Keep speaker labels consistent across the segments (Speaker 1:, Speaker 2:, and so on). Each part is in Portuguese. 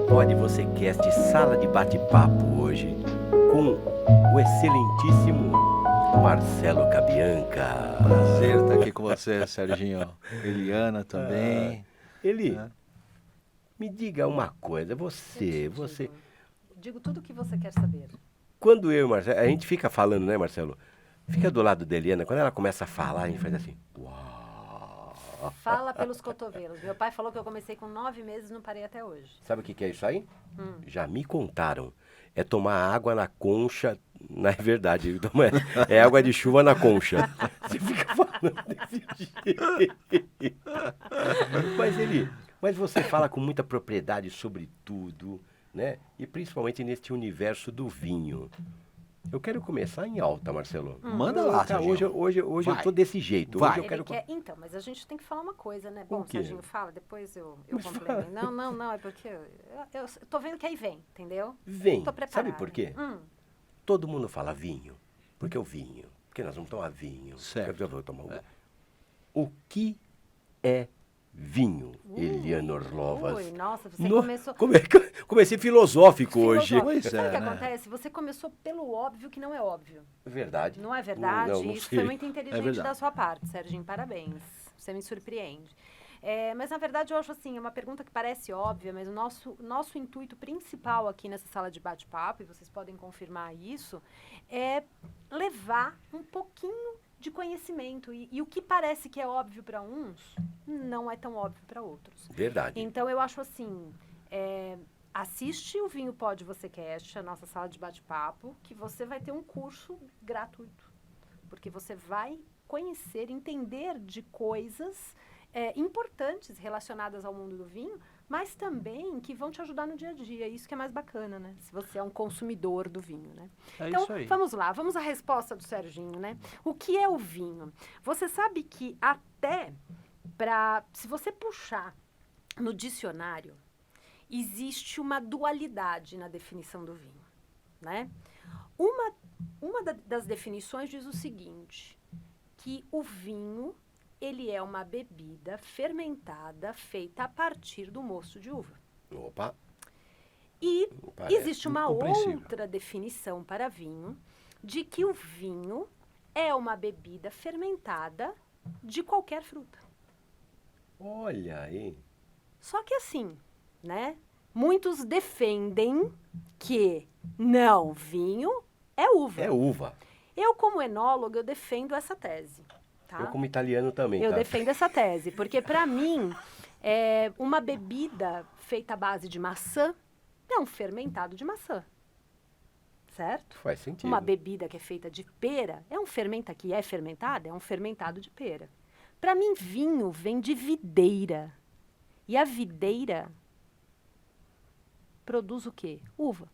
Speaker 1: Pode Você Cast Sala de Bate-Papo hoje com o excelentíssimo Marcelo Cabianca.
Speaker 2: Prazer estar aqui com você, Serginho. Eliana também.
Speaker 1: Eli, me diga uma coisa, você...
Speaker 3: Digo tudo o que você quer saber.
Speaker 1: Quando eu e o Marcelo, a gente fica falando, né, Marcelo? Fica do lado da Eliana, quando ela começa a falar, a gente faz assim, uau.
Speaker 3: Fala pelos cotovelos. Meu pai falou que eu comecei com 9 meses e não parei até hoje.
Speaker 1: Sabe o que é isso aí? Já me contaram. É tomar água na concha, não é verdade, é água de chuva na concha. Você fica falando desse jeito. Mas você fala com muita propriedade sobre tudo, né? E principalmente neste universo do vinho. Eu quero começar em alta, Marcelo.
Speaker 2: Manda lá, Serginho.
Speaker 1: Hoje eu tô desse jeito.
Speaker 2: Vai.
Speaker 1: Hoje eu quero...
Speaker 3: Então, mas a gente tem que falar uma coisa, né? Bom,
Speaker 1: O quê?
Speaker 3: Serginho, fala, depois eu complemento. Não, é porque eu tô vendo que aí vem, entendeu?
Speaker 1: Vem.
Speaker 3: Tô preparada.
Speaker 1: Sabe por quê? Todo mundo fala vinho. Porque o vinho. Porque nós vamos tomar vinho.
Speaker 2: Certo.
Speaker 1: Eu vou tomar O que é vinho, Eliana Orlovas?
Speaker 3: Ui, nossa, você começou...
Speaker 1: Comecei filosófico hoje.
Speaker 2: Pois
Speaker 3: Sabe
Speaker 2: é,
Speaker 3: o que
Speaker 2: né?
Speaker 3: acontece? Você começou pelo óbvio que não é óbvio.
Speaker 1: Verdade.
Speaker 3: Não é verdade?
Speaker 1: Não
Speaker 3: Isso
Speaker 1: sei.
Speaker 3: foi muito inteligente
Speaker 2: verdade.
Speaker 3: da sua parte, Serginho. Parabéns. Você me surpreende. Mas, na verdade, eu acho assim, é uma pergunta que parece óbvia, mas o nosso intuito principal aqui nessa sala de bate-papo, e vocês podem confirmar isso, é levar um pouquinho de conhecimento. E o que parece que é óbvio para uns, não é tão óbvio para outros.
Speaker 1: Verdade.
Speaker 3: Então, eu acho assim... assiste o Vinho Pode Você Cast, a nossa sala de bate-papo, que você vai ter um curso gratuito. Porque você vai conhecer, entender de coisas importantes relacionadas ao mundo do vinho, mas também que vão te ajudar no dia a dia. Isso que é mais bacana, né? Se você é um consumidor do vinho, né?
Speaker 2: É
Speaker 3: Então,
Speaker 2: isso aí.
Speaker 3: vamos lá. Vamos à resposta do Serginho, né? O que é o vinho? Você sabe que até se você puxar no dicionário, existe uma dualidade na definição do vinho, né? Uma das definições diz o seguinte, que o vinho, ele é uma bebida fermentada feita a partir do mosto de uva.
Speaker 1: Opa.
Speaker 3: E
Speaker 1: Parece
Speaker 3: existe uma
Speaker 2: incompreensível.
Speaker 3: outra definição para vinho, de que o vinho é uma bebida fermentada de qualquer fruta.
Speaker 1: Olha aí.
Speaker 3: Só que assim, né? Muitos defendem que não, vinho é uva.
Speaker 1: É uva.
Speaker 3: Eu, como enóloga, eu defendo essa tese, tá?
Speaker 1: Eu como italiano também,
Speaker 3: Eu
Speaker 1: tá?
Speaker 3: defendo essa tese, porque para mim, uma bebida feita à base de maçã é um fermentado de maçã, certo?
Speaker 1: Faz sentido.
Speaker 3: Uma bebida que é feita de pera é um fermentado de pera. Para mim, vinho vem de videira. E a videira produz o quê? Uva.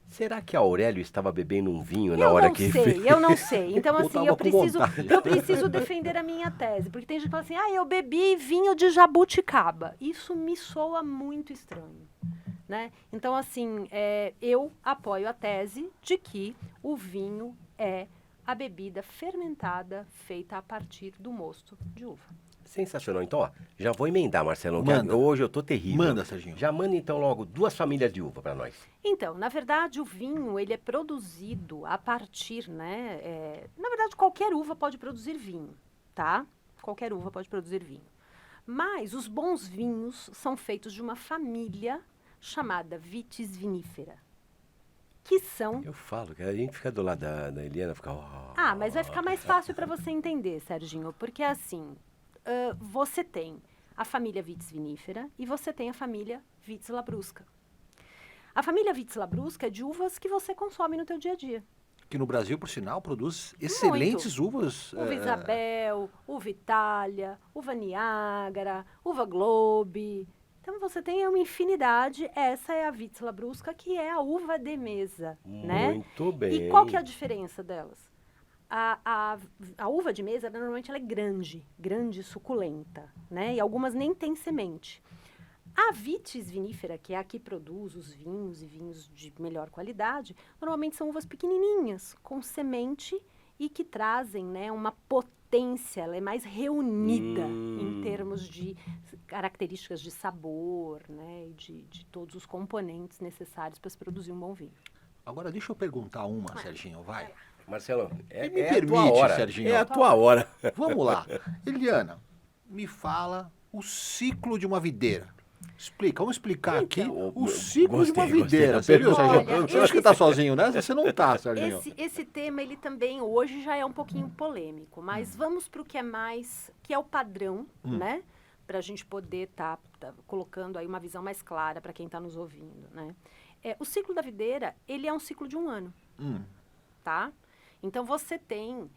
Speaker 1: Será que a Aurélio estava bebendo um vinho na hora que fez?
Speaker 3: Eu não sei. Então,
Speaker 2: Ou
Speaker 3: assim,
Speaker 2: tava
Speaker 3: eu
Speaker 2: com
Speaker 3: preciso,
Speaker 2: vontade.
Speaker 3: eu preciso defender a minha tese. Porque tem gente que fala assim, eu bebi vinho de jabuticaba. Isso me soa muito estranho, né? Então, assim, eu apoio a tese de que o vinho é a bebida fermentada feita a partir do mosto de uva.
Speaker 1: Sensacional. Então, ó, já vou emendar, Marcelão. que
Speaker 2: Manda.
Speaker 1: Hoje eu tô terrível.
Speaker 2: Manda, Serginho.
Speaker 1: Já manda, então, logo 2 famílias de uva para nós.
Speaker 3: Então, na verdade, o vinho, ele é produzido a partir, né? Na verdade, qualquer uva pode produzir vinho, tá? Qualquer uva pode produzir vinho. Mas os bons vinhos são feitos de uma família chamada Vitis vinifera, que são...
Speaker 1: Eu falo, que a gente fica do lado da Eliana, fica...
Speaker 3: mas vai ficar mais fácil para você entender, Serginho, porque assim, você tem a família Vitis vinifera e você tem a família Vitis labrusca. A família Vitis labrusca é de uvas que você consome no teu dia a dia.
Speaker 2: Que no Brasil, por sinal, produz excelentes uvas.
Speaker 3: Uva Isabel, uva Itália, uva Niágara, uva Globe. Então você tem uma infinidade. Essa é a Vitis labrusca, que é a uva de mesa, né?
Speaker 1: Muito bem.
Speaker 3: E qual que é a diferença delas? A uva de mesa, normalmente, ela é grande e suculenta, né? E algumas nem têm semente. A Vitis vinifera, que é a que produz os vinhos e vinhos de melhor qualidade, normalmente são uvas pequenininhas, com semente e que trazem, né, uma potência, ela é mais reunida em termos de características de sabor, né, de todos os componentes necessários para se produzir um bom vinho.
Speaker 2: Agora deixa eu perguntar uma, Serginho, vai.
Speaker 1: Marcelo,
Speaker 2: Me
Speaker 1: é a tua
Speaker 2: permite,
Speaker 1: hora.
Speaker 2: Serginho.
Speaker 1: É a tua hora.
Speaker 2: Vamos lá. Eliana, me fala o ciclo de uma videira. Vamos explicar aqui o ciclo de uma videira.
Speaker 1: Gostei
Speaker 2: Você viu,
Speaker 1: da
Speaker 2: Serginho?
Speaker 3: pergunta.
Speaker 2: Você acha que tá sozinho nessa? Você não tá, Serginho.
Speaker 3: Esse tema, ele também hoje já é um pouquinho polêmico, mas vamos para o que é mais, que é o padrão, né? Para a gente poder tá colocando aí uma visão mais clara para quem está nos ouvindo, né? O ciclo da videira, ele é um ciclo de 1 ano, tá? Então, você tem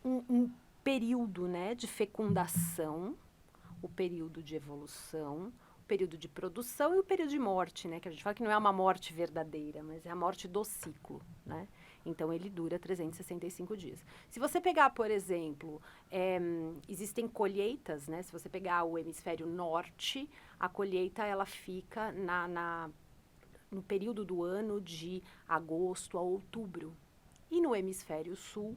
Speaker 3: um período, né, de fecundação, o período de evolução, o período de produção e o período de morte, né? Que a gente fala que não é uma morte verdadeira, mas é a morte do ciclo, né? Então, ele dura 365 dias. Se você pegar, por exemplo, existem colheitas, né? Se você pegar o hemisfério norte, a colheita, ela fica no período do ano de agosto a outubro. E no hemisfério sul,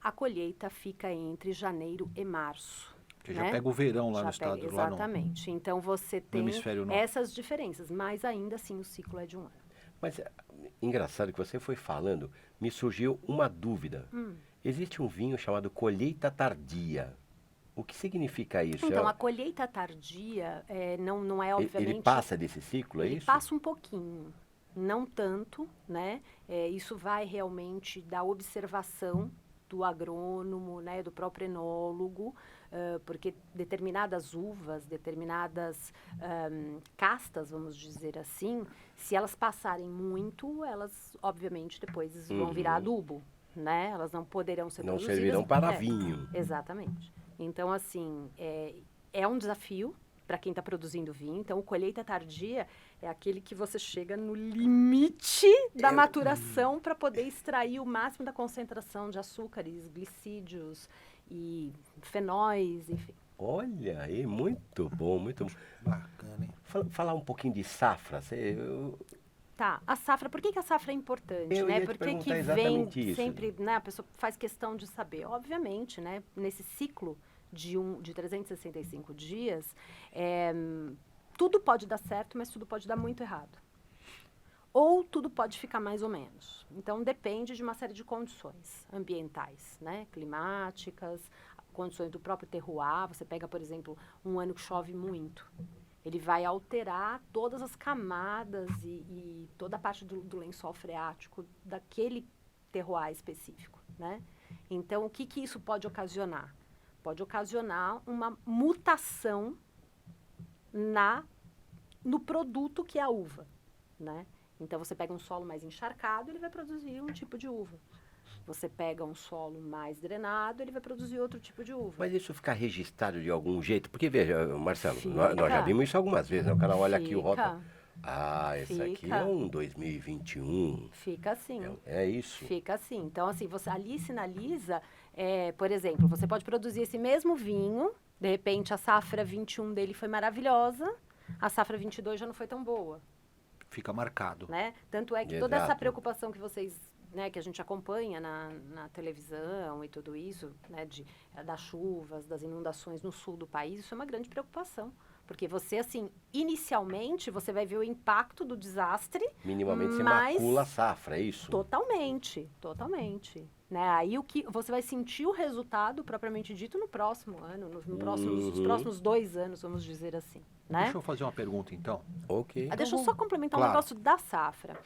Speaker 3: a colheita fica entre janeiro e março.
Speaker 2: Porque já pega o verão lá no estado.
Speaker 3: Exatamente. Então, você tem essas diferenças, mas ainda assim o ciclo é de 1 ano.
Speaker 1: Mas engraçado que você foi falando, me surgiu uma dúvida. Existe um vinho chamado colheita tardia. O que significa isso?
Speaker 3: Então, a colheita tardia não é, obviamente...
Speaker 1: Ele passa desse ciclo, é isso?
Speaker 3: Ele passa um pouquinho, não tanto, né? Isso vai realmente da observação do agrônomo, né, do próprio enólogo, porque determinadas uvas, determinadas castas, vamos dizer assim, se elas passarem muito, elas, obviamente, depois vão virar adubo, né? Elas não poderão ser produzidas.
Speaker 1: Não servirão para vinho.
Speaker 3: Exatamente. Então, assim, é um desafio para quem está produzindo vinho. Então, colheita tardia é aquele que você chega no limite da maturação para poder extrair o máximo da concentração de açúcares, glicídios e fenóis, enfim.
Speaker 1: Olha aí, muito bom, muito bom.
Speaker 2: Bacana, hein?
Speaker 1: Falar um pouquinho de safra.
Speaker 3: Tá, a safra, por que a safra é importante, né? Por que vem sempre, né? A pessoa faz questão de saber. Obviamente, né? Nesse ciclo de 365 dias, tudo pode dar certo, mas tudo pode dar muito errado. Ou tudo pode ficar mais ou menos. Então, depende de uma série de condições ambientais, né? Climáticas, condições do próprio terroir. Você pega, por exemplo, um ano que chove muito. Ele vai alterar todas as camadas e toda a parte do lençol freático daquele terroir específico, né? Então, o que isso pode ocasionar? Pode ocasionar uma mutação no produto que é a uva, né? Então, você pega um solo mais encharcado, ele vai produzir um tipo de uva. Você pega um solo mais drenado, ele vai produzir outro tipo de uva.
Speaker 1: Mas isso fica registrado de algum jeito? Porque, veja, Marcelo, nós já vimos isso algumas vezes, né? O cara olha aqui o rótulo. Ah, esse aqui é um 2021.
Speaker 3: Fica assim.
Speaker 1: É isso?
Speaker 3: Fica assim. Então, assim, você ali sinaliza, por exemplo, você pode produzir esse mesmo vinho, de repente a safra 21 dele foi maravilhosa, a safra 22 já não foi tão boa.
Speaker 2: Fica marcado.
Speaker 3: Né? Tanto é que toda essa preocupação que vocês, né, que a gente acompanha na televisão e tudo isso, né, das chuvas, das inundações no sul do país, isso é uma grande preocupação. Porque você, assim, inicialmente, você vai ver o impacto do desastre.
Speaker 1: Minimamente você macula a safra, é isso?
Speaker 3: Totalmente, totalmente. Né? Aí você vai sentir o resultado, propriamente dito, no próximo ano, nos próximos 2 anos, vamos dizer assim. Né?
Speaker 2: Deixa eu fazer uma pergunta, então.
Speaker 1: Ok.
Speaker 3: Deixa eu só complementar um negócio da safra.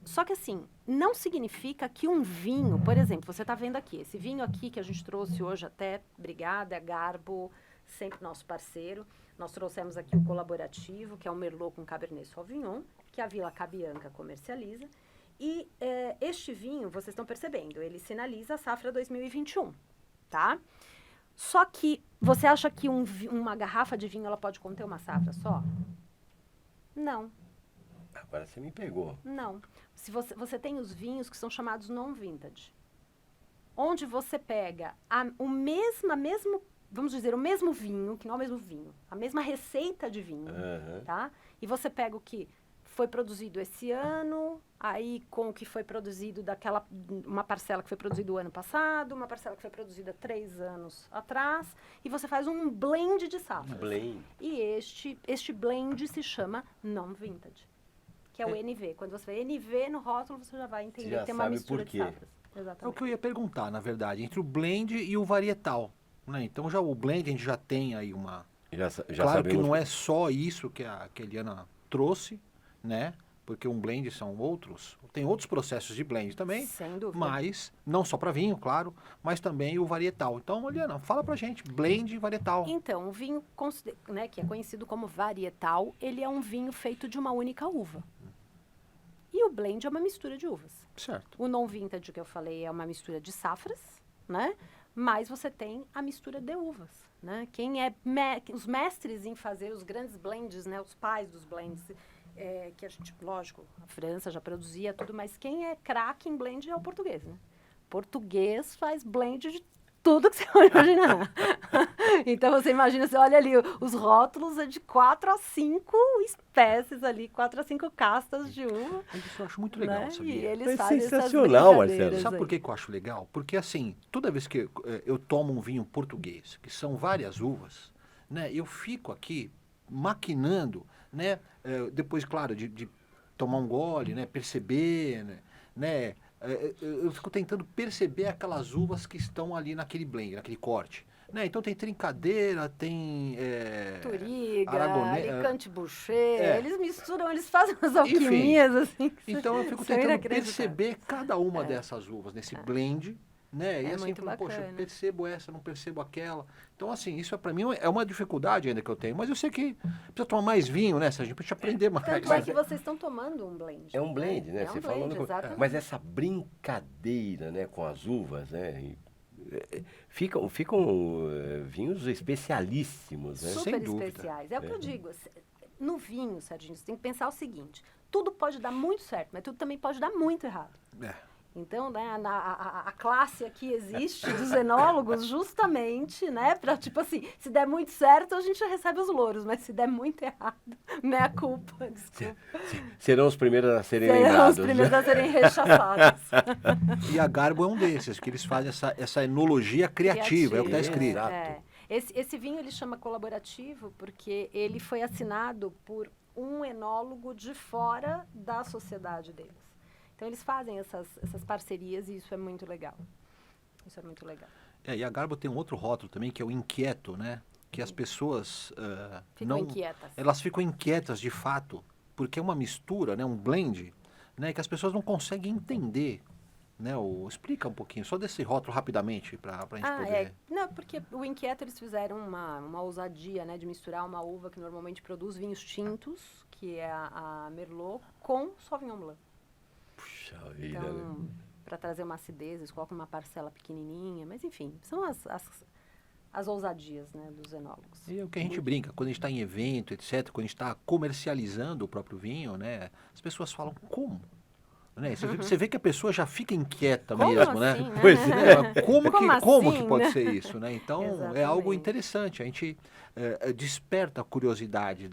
Speaker 3: Só que, assim, não significa que um vinho, por exemplo, você está vendo aqui, esse vinho aqui que a gente trouxe hoje até, obrigada, Garbo, sempre nosso parceiro. Nós trouxemos aqui o colaborativo, que é o Merlot com Cabernet Sauvignon, que a Vila Cabianca comercializa. E este vinho, vocês estão percebendo, ele sinaliza a safra 2021, tá? Só que você acha que uma garrafa de vinho ela pode conter uma safra só? Não.
Speaker 1: Agora você me pegou.
Speaker 3: Não. Se você tem os vinhos que são chamados non-vintage, onde você pega vamos dizer, o mesmo vinho, que não é o mesmo vinho, a mesma receita de vinho, tá? E você pega o que? foi produzido esse ano, aí com o que foi produzido uma parcela que foi produzida o ano passado, uma parcela que foi produzida 3 anos atrás, e você faz um blend de safras.
Speaker 1: Blend.
Speaker 3: E este blend se chama non-vintage, que é o NV. Quando você vê NV no rótulo, você já vai entender
Speaker 1: Já
Speaker 3: que tem uma
Speaker 1: sabe
Speaker 3: mistura
Speaker 1: por
Speaker 3: de
Speaker 1: quê.
Speaker 3: safras.
Speaker 2: É o
Speaker 3: Exatamente.
Speaker 2: que eu ia perguntar, na verdade, entre o blend e o varietal. Né? Então, já o blend, a gente já tem aí uma...
Speaker 1: Já
Speaker 2: Claro que
Speaker 1: sabemos.
Speaker 2: não é só isso que a Eliana trouxe, né? Porque um blend são outros, tem outros processos de blend também,
Speaker 3: Sem dúvida.
Speaker 2: mas não só para vinho, claro, mas também o varietal. Então, Eliana, fala pra gente, blend e varietal.
Speaker 3: Então, o vinho, né, que é conhecido como varietal, ele é um vinho feito de uma única uva. E o blend é uma mistura de uvas.
Speaker 2: Certo.
Speaker 3: O non-vintage que eu falei é uma mistura de safras, né? Mas você tem a mistura de uvas, né? Quem é os mestres em fazer os grandes blends, né? Os pais dos blends, que a gente, lógico, a França já produzia tudo, mas quem é craque em blend é o português, né? Português faz blend de tudo que você pode imaginar. Então, você imagina, você olha ali, os rótulos é de 4 a 5 espécies ali, 4 a 5 castas de uva.
Speaker 2: Isso eu acho muito legal,
Speaker 3: Né?
Speaker 2: sabia?
Speaker 3: E eles
Speaker 1: É
Speaker 3: fazem essas
Speaker 1: sensacional,
Speaker 3: brincadeiras
Speaker 1: Marcelo.
Speaker 2: Sabe
Speaker 3: aí.
Speaker 2: por que eu acho legal? Porque assim, toda vez que eu tomo um vinho português, que são várias uvas, né, eu fico aqui maquinando, né, depois, claro, de tomar um gole, né, perceber, né, eu fico tentando perceber aquelas uvas que estão ali naquele blend, naquele corte. Né? Então tem trincadeira, tem...
Speaker 3: Turiga,
Speaker 2: Aragonê-
Speaker 3: Alicante Boucher,
Speaker 2: É.
Speaker 3: eles misturam, eles fazem umas alquimias, assim. que
Speaker 2: Então eu fico
Speaker 3: são
Speaker 2: tentando
Speaker 3: inacreditáveis.
Speaker 2: perceber cada uma dessas uvas nesse blend, né? E
Speaker 3: É
Speaker 2: assim,
Speaker 3: muito
Speaker 2: falando, poxa, eu
Speaker 3: bacana.
Speaker 2: percebo essa, não percebo aquela. Então, assim, isso para mim é uma dificuldade ainda que eu tenho. Mas eu sei que precisa tomar mais vinho, né, Sérgio? Pra gente aprender mais.
Speaker 3: Tanto é que vocês estão tomando um blend.
Speaker 1: É um blend, né?
Speaker 3: É
Speaker 1: Você
Speaker 3: um
Speaker 1: falando
Speaker 3: blend, exatamente.
Speaker 1: Mas essa brincadeira, né, com as uvas, né? Ficam vinhos especialíssimos, né?
Speaker 2: Sem
Speaker 3: Super
Speaker 2: dúvida.
Speaker 3: especiais. É o que eu digo. No vinho, Serginho, você tem que pensar o seguinte. Tudo pode dar muito certo, mas tudo também pode dar muito errado.
Speaker 2: É.
Speaker 3: Então, né, a classe aqui existe dos enólogos justamente, né, para tipo assim, se der muito certo, a gente já recebe os louros, mas se der muito errado, não é a culpa, desculpa.
Speaker 1: Serão os primeiros a serem
Speaker 3: Serão
Speaker 1: lembrados.
Speaker 3: os primeiros
Speaker 1: né?
Speaker 3: a serem rechaçados.
Speaker 2: E a Garbo é um desses, que eles fazem essa enologia criativa, é o que está escrito.
Speaker 1: Exato.
Speaker 3: É. Esse vinho ele chama colaborativo porque ele foi assinado por um enólogo de fora da sociedade deles. Então, eles fazem essas parcerias e isso é muito legal. Isso é muito legal.
Speaker 2: E a Garbo tem um outro rótulo também, que é o inquieto, né? Que as pessoas
Speaker 3: Ficam inquietas.
Speaker 2: elas ficam inquietas de fato, porque é uma mistura, né? Um blend, né? Que as pessoas não conseguem entender. Né? Explica um pouquinho, só desse rótulo rapidamente, para a gente poder...
Speaker 3: Não, porque o inquieto eles fizeram uma ousadia, né? De misturar uma uva que normalmente produz vinhos tintos, que é a Merlot, com Sauvignon Blanc.
Speaker 1: Puxa vida,
Speaker 3: Então,
Speaker 1: né?
Speaker 3: para trazer uma acidez, eles colocam uma parcela pequenininha, mas enfim, são as ousadias, né, dos enólogos.
Speaker 2: E é o que a gente brinca, quando a gente está em evento, etc., quando a gente está comercializando o próprio vinho, né? As pessoas falam, como? Né? Você vê que a pessoa já fica inquieta
Speaker 3: Como
Speaker 2: mesmo, né?
Speaker 3: assim, né?
Speaker 2: Pois é, como
Speaker 3: Como
Speaker 2: que
Speaker 3: assim,
Speaker 2: pode
Speaker 3: né?
Speaker 2: ser isso, né? Então, é algo
Speaker 3: Exatamente.
Speaker 2: interessante, a gente desperta a curiosidade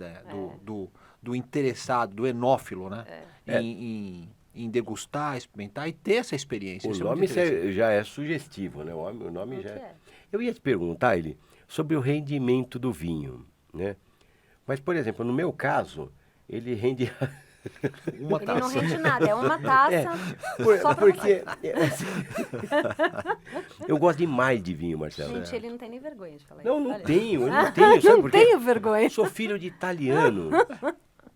Speaker 2: do interessado, do enófilo, né? Em degustar, experimentar e ter essa experiência.
Speaker 1: O
Speaker 2: Isso é muito
Speaker 1: nome
Speaker 2: interessante.
Speaker 1: já é sugestivo, né? O nome
Speaker 3: O
Speaker 1: já
Speaker 3: que é?
Speaker 1: Eu ia te perguntar, ele, sobre o rendimento do vinho, né? Mas, por exemplo, no meu caso, ele rende...
Speaker 2: Uma
Speaker 3: Ele não
Speaker 2: taça.
Speaker 3: rende nada, é uma taça só pra
Speaker 1: porque
Speaker 3: você.
Speaker 1: eu gosto demais de vinho, Marcelo.
Speaker 3: Gente, ele não tem nem vergonha de falar
Speaker 1: Não,
Speaker 3: isso.
Speaker 1: não
Speaker 3: olha.
Speaker 1: tenho, eu não tenho, sabe
Speaker 3: Não
Speaker 1: por quê?
Speaker 3: tenho vergonha.
Speaker 1: Eu sou filho de italiano.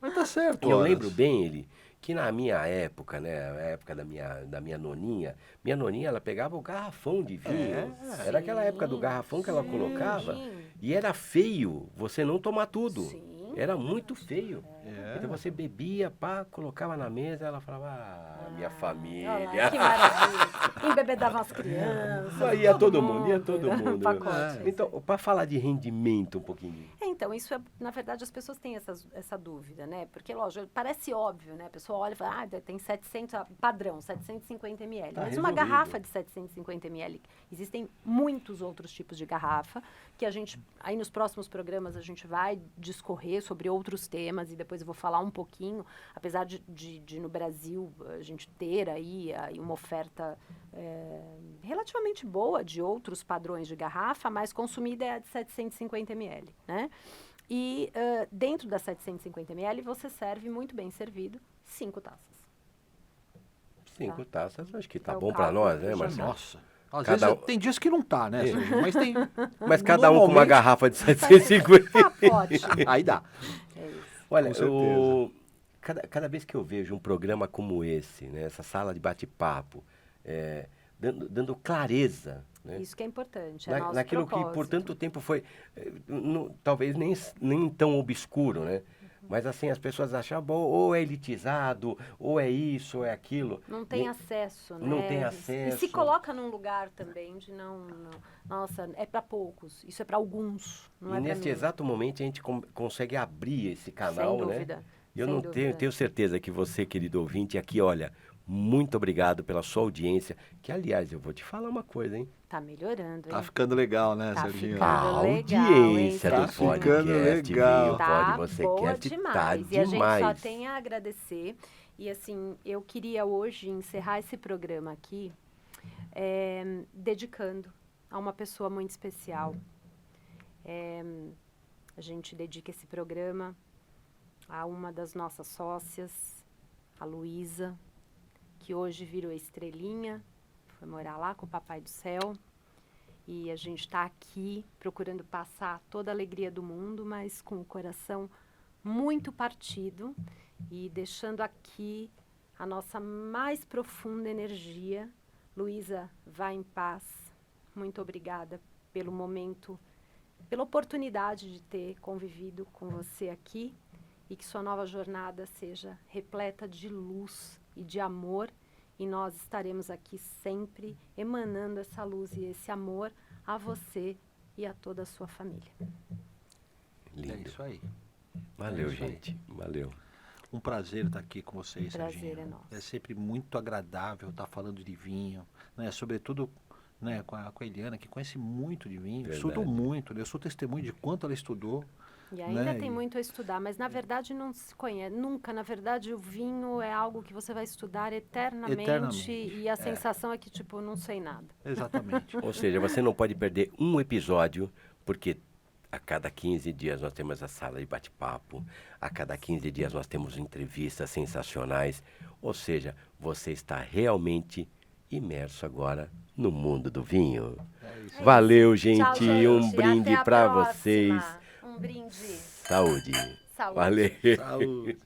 Speaker 2: Mas tá certo.
Speaker 1: E eu
Speaker 2: horas.
Speaker 1: lembro bem, ele, que na minha época, né, a época da minha noninha ela pegava o garrafão de vinho. Era aquela época do garrafão que ela colocava. E era feio você não tomar tudo.
Speaker 3: Sim.
Speaker 1: Era muito feio.
Speaker 2: É.
Speaker 1: Então você bebia, pá, colocava na mesa, ela falava, minha família.
Speaker 3: Olha lá, que maravilha. Embebedava as crianças.
Speaker 1: Ia todo mundo.
Speaker 3: Pacote.
Speaker 1: Então, para falar de rendimento um pouquinho.
Speaker 3: Então, isso é, na verdade, as pessoas têm essa dúvida, né? Porque, lógico, parece óbvio, né? A pessoa olha e fala, tem 700, padrão, 750 ml.
Speaker 1: Tá
Speaker 3: Mas uma
Speaker 1: resolvido.
Speaker 3: garrafa de 750 ml, existem muitos outros tipos de garrafa, que a gente, aí nos próximos programas, a gente vai discorrer sobre outros temas, e depois eu vou falar um pouquinho, apesar de no Brasil, a gente ter aí uma oferta relativamente boa de outros padrões de garrafa, mas consumida é a de 750 ml, né? E dentro das 750 ml, você serve muito bem servido 5 taças.
Speaker 1: 5 taças, acho que tá
Speaker 3: É o
Speaker 1: bom para
Speaker 3: cálculo
Speaker 1: nós,
Speaker 3: que
Speaker 1: né,
Speaker 3: eu já
Speaker 1: Marcelo?
Speaker 2: Nossa. Às
Speaker 1: Cada
Speaker 2: vezes tem dias que não tá, né, Sérgio? Mas tem...
Speaker 1: Mas cada um com uma
Speaker 2: Normalmente-
Speaker 1: garrafa de 750.
Speaker 3: Pacote.
Speaker 2: Aí dá.
Speaker 3: É isso.
Speaker 1: Olha,
Speaker 2: Com certeza.
Speaker 1: cada vez que eu vejo um programa como esse, né, essa sala de bate-papo, dando clareza, né,
Speaker 3: Isso que é importante, é nosso
Speaker 1: naquilo que por
Speaker 3: propósito.
Speaker 1: tanto tempo foi, talvez nem tão obscuro, né? Mas assim, as pessoas achavam, bom, ou é elitizado, ou é isso, ou é aquilo.
Speaker 3: Não tem acesso, né?
Speaker 1: Não tem
Speaker 3: E
Speaker 1: acesso.
Speaker 3: se coloca num lugar também de não nossa, é para poucos, isso é para alguns, não
Speaker 1: E
Speaker 3: é para
Speaker 1: nesse
Speaker 3: mim.
Speaker 1: exato momento a gente consegue abrir esse canal,
Speaker 3: Sem
Speaker 1: né?
Speaker 3: dúvida.
Speaker 1: E eu
Speaker 3: sem
Speaker 1: não
Speaker 3: dúvida.
Speaker 1: tenho certeza que você, querido ouvinte, aqui, olha, muito obrigado pela sua audiência, que aliás, eu vou te falar uma coisa, hein?
Speaker 3: Tá melhorando, hein?
Speaker 2: Tá ficando legal, né,
Speaker 3: Tá
Speaker 2: Serginho?
Speaker 3: ficando.
Speaker 1: A
Speaker 3: legal,
Speaker 1: audiência
Speaker 3: hein,
Speaker 1: do
Speaker 3: Serginho?
Speaker 1: podcast,
Speaker 2: legal.
Speaker 3: Tá
Speaker 1: Você
Speaker 3: boa
Speaker 1: quer
Speaker 3: demais.
Speaker 1: tá
Speaker 3: E a gente só
Speaker 1: demais.
Speaker 3: tem a agradecer. E assim, eu queria hoje encerrar esse programa aqui dedicando a uma pessoa muito especial. A gente dedica esse programa a uma das nossas sócias, a Luísa, que hoje virou estrelinha, foi morar lá com o Papai do Céu. E a gente está aqui procurando passar toda a alegria do mundo, mas com o coração muito partido e deixando aqui a nossa mais profunda energia. Luísa, vá em paz. Muito obrigada pelo momento, pela oportunidade de ter convivido com você aqui e que sua nova jornada seja repleta de luz e de amor. E nós estaremos aqui sempre emanando essa luz e esse amor a você e a toda a sua família.
Speaker 1: Lindo.
Speaker 2: É isso aí.
Speaker 1: Valeu,
Speaker 2: É isso aí.
Speaker 1: gente. Valeu.
Speaker 2: Um prazer estar aqui com vocês,
Speaker 3: O prazer
Speaker 2: Serginho.
Speaker 3: é nosso.
Speaker 2: É sempre muito agradável estar falando de vinho, né? Sobretudo, né, com a Eliana, que conhece muito de vinho,
Speaker 1: Verdade.
Speaker 2: estudou muito, né? Eu sou testemunho de quanto ela estudou.
Speaker 3: E ainda
Speaker 2: Né?
Speaker 3: tem muito a estudar, mas na verdade não se conhece. Nunca, na verdade, o vinho é algo que você vai estudar eternamente.
Speaker 2: Eternamente,
Speaker 3: E a sensação é que, tipo, não sei nada.
Speaker 2: Exatamente.
Speaker 1: Ou seja, você não pode perder um episódio, porque a cada 15 dias nós temos a sala de bate-papo, a cada 15 dias nós temos entrevistas sensacionais. Ou seja, você está realmente imerso agora no mundo do vinho.
Speaker 2: É isso.
Speaker 1: Valeu, gente.
Speaker 3: Tchau, gente.
Speaker 1: Um brinde
Speaker 3: Até a
Speaker 1: para
Speaker 3: próxima.
Speaker 1: vocês.
Speaker 3: Um brinde.
Speaker 1: Saúde.
Speaker 3: Saúde.
Speaker 1: Valeu.
Speaker 2: Saúde.